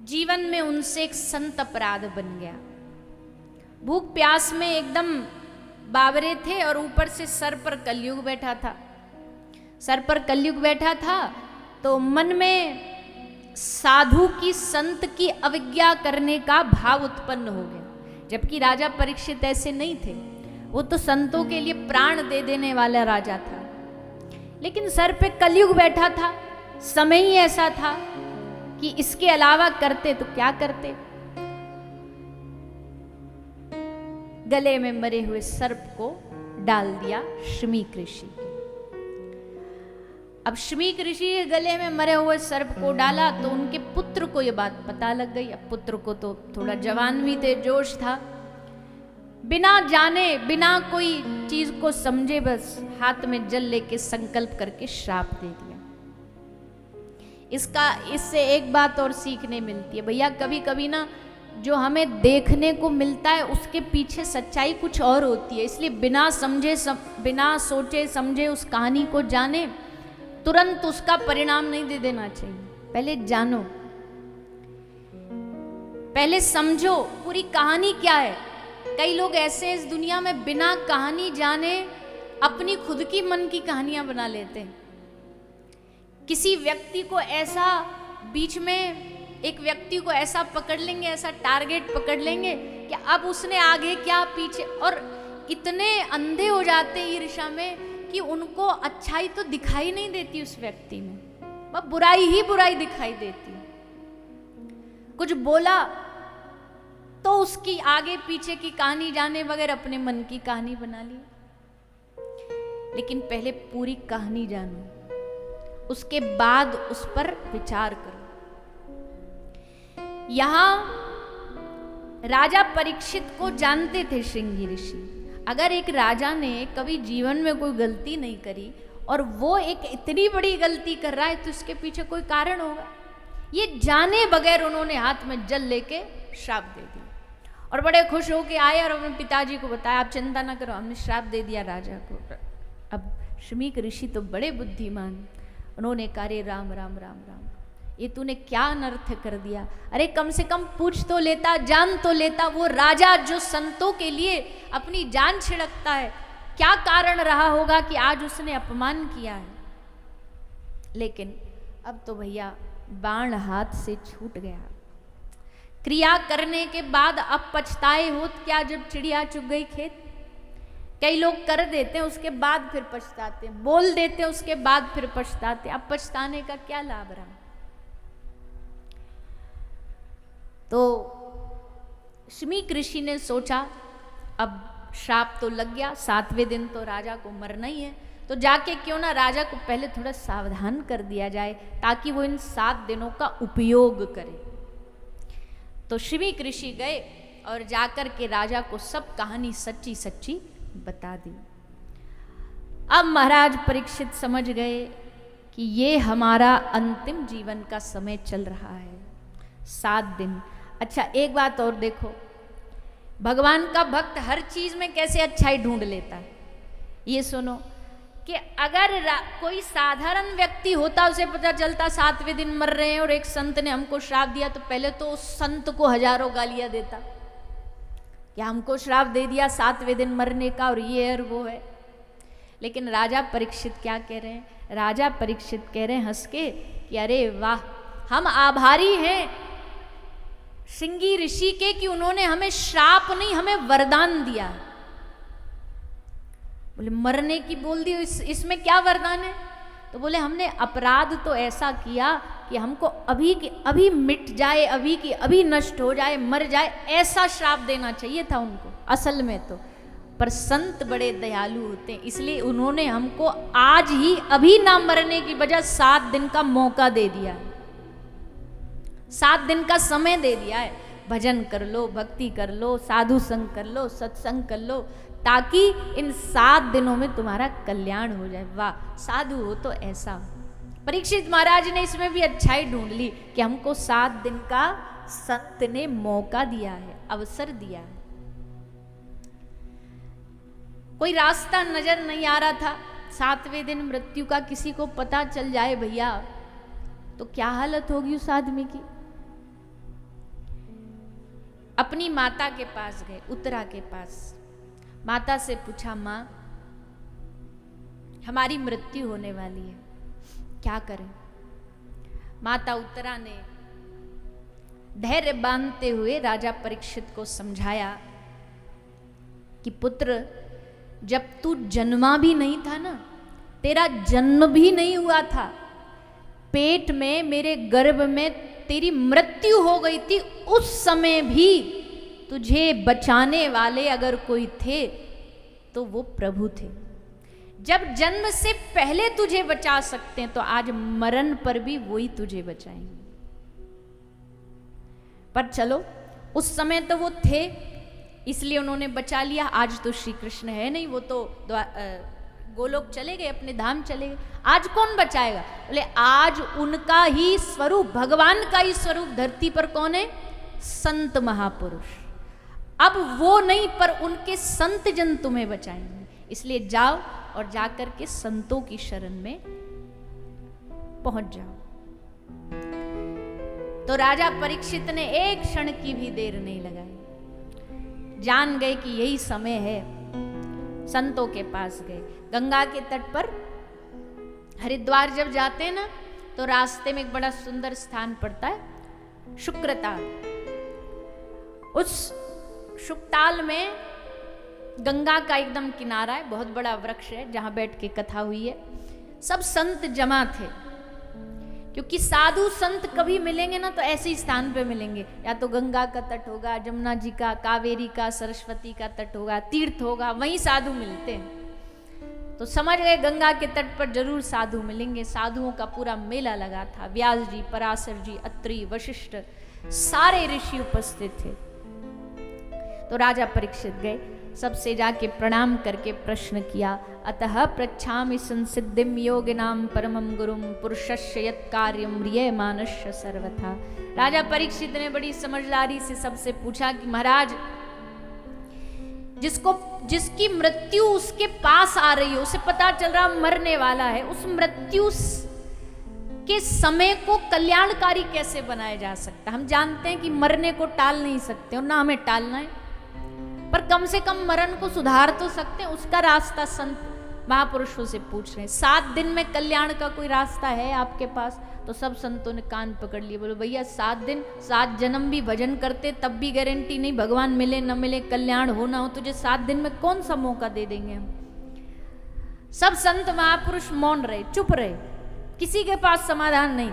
जीवन में उनसे एक संत अपराध बन गया। भूख प्यास में एकदम बावरे थे और ऊपर से सर पर कलयुग बैठा था। सर पर कलयुग बैठा था तो मन में साधु की संत की अवज्ञा करने का भाव उत्पन्न हो गया। जबकि राजा परीक्षित ऐसे नहीं थे, वो तो संतों के लिए प्राण दे देने वाला राजा था। लेकिन सर पे कलयुग बैठा था, समय ही ऐसा था कि इसके अलावा करते तो क्या करते। गले में मरे हुए सर्प को डाल दिया शमीक ऋषि। अब शमीक ऋषि के गले में मरे हुए सर्प को डाला तो उनके पुत्र को यह बात पता लग गई। अब पुत्र को तो थोड़ा जवान भी थे, जोश था, बिना जाने बिना कोई चीज को समझे बस हाथ में जल लेके संकल्प करके श्राप दे दिया। इससे एक बात और सीखने मिलती है भैया, कभी कभी ना जो हमें देखने को मिलता है उसके पीछे सच्चाई कुछ और होती है। इसलिए बिना सोचे समझे उस कहानी को जाने, तुरंत उसका परिणाम नहीं दे देना चाहिए। पहले जानो, पहले समझो पूरी कहानी क्या है। कई लोग ऐसे इस दुनिया में बिना कहानी जाने अपनी खुद की मन की कहानियां बना लेते हैं। किसी व्यक्ति को ऐसा बीच में एक व्यक्ति को ऐसा पकड़ लेंगे, ऐसा टारगेट पकड़ लेंगे कि अब उसने आगे क्या पीछे, और इतने अंधे हो जाते ईर्ष्या में कि उनको अच्छाई तो दिखाई नहीं देती उस व्यक्ति में, वह बुराई ही बुराई दिखाई देती। कुछ बोला तो उसकी आगे पीछे की कहानी जाने बगैर अपने मन की कहानी बना ली। लेकिन पहले पूरी कहानी जानो, उसके बाद उस पर विचार करो। यहां राजा परीक्षित को जानते थे श्रृंगी ऋषि। अगर एक राजा ने कभी जीवन में कोई गलती नहीं करी और वो एक इतनी बड़ी गलती कर रहा है तो उसके पीछे कोई कारण होगा। ये जाने बगैर उन्होंने हाथ में जल लेके श्राप दे दिया और बड़े खुश होके आए और अपने पिताजी को बताया, आप चिंता ना करो, हमने श्राप दे दिया राजा को। अब शमीक ऋषि तो बड़े बुद्धिमान, उन्होंने कहा रे राम राम राम राम, ये तूने क्या अनर्थ कर दिया। अरे कम से कम पूछ तो लेता, जान तो लेता। वो राजा जो संतों के लिए अपनी जान छिड़कता है, क्या कारण रहा होगा कि आज उसने अपमान किया है। लेकिन अब तो भैया बाण हाथ से छूट गया। क्रिया करने के बाद अब पछताए हो क्या, जब चिड़िया चुग गई खेत। कई लोग कर देते हैं उसके बाद फिर पछताते, बोल देते हैं उसके बाद फिर पछताते। अब पछताने का क्या लाभ रहा। तो शमीक ऋषि ने सोचा अब श्राप तो लग गया, 7वें दिन तो राजा को मरना ही है, तो जाके क्यों ना राजा को पहले थोड़ा सावधान कर दिया जाए ताकि वो इन 7 दिनों का उपयोग करे। तो शमीक ऋषि गए और जाकर के राजा को सब कहानी सच्ची सच्ची बता दी। अब महाराज परीक्षित समझ गए कि ये हमारा अंतिम जीवन का समय चल रहा है, 7 दिन। अच्छा एक बात और देखो, भगवान का भक्त हर चीज में कैसे अच्छाई ढूंढ लेता है। ये सुनो कि अगर कोई साधारण व्यक्ति होता, उसे पता चलता 7वें दिन मर रहे हैं और एक संत ने हमको श्राप दिया, तो पहले तो उस संत को हजारों गालियां देता कि हमको श्राप दे दिया 7वें दिन मरने का और ये और वो है। लेकिन राजा परीक्षित क्या कह रहे हैं, राजा परीक्षित कह रहे हैं हंस के कि अरे वाह, हम आभारी हैं श्रृंगी ऋषि के कि उन्होंने हमें श्राप नहीं, हमें वरदान दिया। बोले मरने की बोल दी, इसमें क्या वरदान है। तो बोले हमने अपराध तो ऐसा किया कि हमको अभी की अभी मिट जाए, अभी की अभी नष्ट हो जाए, मर जाए, ऐसा श्राप देना चाहिए था उनको असल में तो। पर संत बड़े दयालु होते हैं, इसलिए उन्होंने हमको आज ही अभी ना मरने की बजाय 7 दिन का मौका दे दिया है, 7 दिन का समय दे दिया है। भजन कर लो, भक्ति कर लो, साधु संग कर लो, सत्संग कर लो, ताकि इन 7 दिनों में तुम्हारा कल्याण हो जाए। वाह, साधु हो तो ऐसा हो। परीक्षित महाराज ने इसमें भी अच्छाई ढूंढ ली कि हमको 7 दिन का संत ने मौका दिया है, अवसर दिया है। कोई रास्ता नजर नहीं आ रहा था, 7वें दिन मृत्यु का किसी को पता चल जाए भैया तो क्या हालत होगी उस आदमी की। अपनी माता के पास गए, उत्तरा के पास। माता से पूछा, माँ हमारी मृत्यु होने वाली है, क्या करें? माता उत्तरा ने धैर्य बांधते हुए राजा परीक्षित को समझाया कि पुत्र, जब तू जन्मा भी नहीं था ना, तेरा जन्म भी नहीं हुआ था, पेट में मेरे गर्भ में तेरी मृत्यु हो गई थी, उस समय भी तुझे बचाने वाले अगर कोई थे तो वो प्रभु थे। जब जन्म से पहले तुझे बचा सकते हैं तो आज मरण पर भी वही तुझे बचाएंगे। पर चलो, उस समय तो वो थे इसलिए उन्होंने बचा लिया। आज तो श्री कृष्ण है नहीं, वो तो गोलोक चले गए, अपने धाम चले गए। आज कौन बचाएगा? बोले आज उनका ही स्वरूप, भगवान का ही स्वरूप धरती पर कौन है? संत महापुरुष। अब वो नहीं, पर उनके संत जन तुम्हें बचाएंगे। इसलिए जाओ और जाकर के संतों की शरण में पहुंच जाओ। तो राजा परीक्षित ने एक क्षण की भी देर नहीं लगाई, जान गए कि यही समय है। संतों के पास गए, गंगा के तट पर। हरिद्वार जब जाते हैं ना तो रास्ते में एक बड़ा सुंदर स्थान पड़ता है, शुक्रताल। उस शुकताल में गंगा का एकदम किनारा है, बहुत बड़ा वृक्ष है जहां बैठ के कथा हुई है। सब संत जमा थे, क्योंकि साधु संत कभी मिलेंगे ना तो ऐसे ही स्थान पे मिलेंगे, या तो गंगा का तट होगा, जमुना जी का, कावेरी का, सरस्वती का तट होगा, तीर्थ होगा, वहीं साधु मिलते हैं। तो समझ गए गंगा के तट पर जरूर साधु मिलेंगे। साधुओं का पूरा मेला लगा था। व्यास जी, पराशर जी, अत्रि, वशिष्ठ, सारे ऋषि उपस्थित थे। तो राजा परीक्षित गए, सबसे जाके प्रणाम करके प्रश्न किया, अतः पृच्छामि संसिद्धिम योगिनाम परमम गुरुम पुरुषस्य यत् कार्यम म्रियमाणस्य सर्वथा। राजा परीक्षित ने बड़ी समझदारी से सबसे पूछा कि महाराज, जिसकी मृत्यु उसके पास आ रही है, उसे पता चल रहा मरने वाला है, उस मृत्यु के समय को कल्याणकारी कैसे बनाया जा सकता? हम जानते हैं कि मरने को टाल नहीं सकते और ना हमें टालना है, पर कम से कम मरण को सुधार तो सकते हैं। उसका रास्ता संत महापुरुषों से पूछ रहे हैं। 7 दिन में कल्याण का कोई रास्ता है आपके पास? तो सब संतों ने कान पकड़ लिए, बोले भैया 7 दिन 7 जन्म भी भजन करते तब भी गारंटी नहीं, भगवान मिले न मिले, कल्याण हो ना हो, तुझे 7 दिन में कौन सा मौका दे देंगे हम? सब संत महापुरुष मौन रहे, चुप रहे, किसी के पास समाधान नहीं।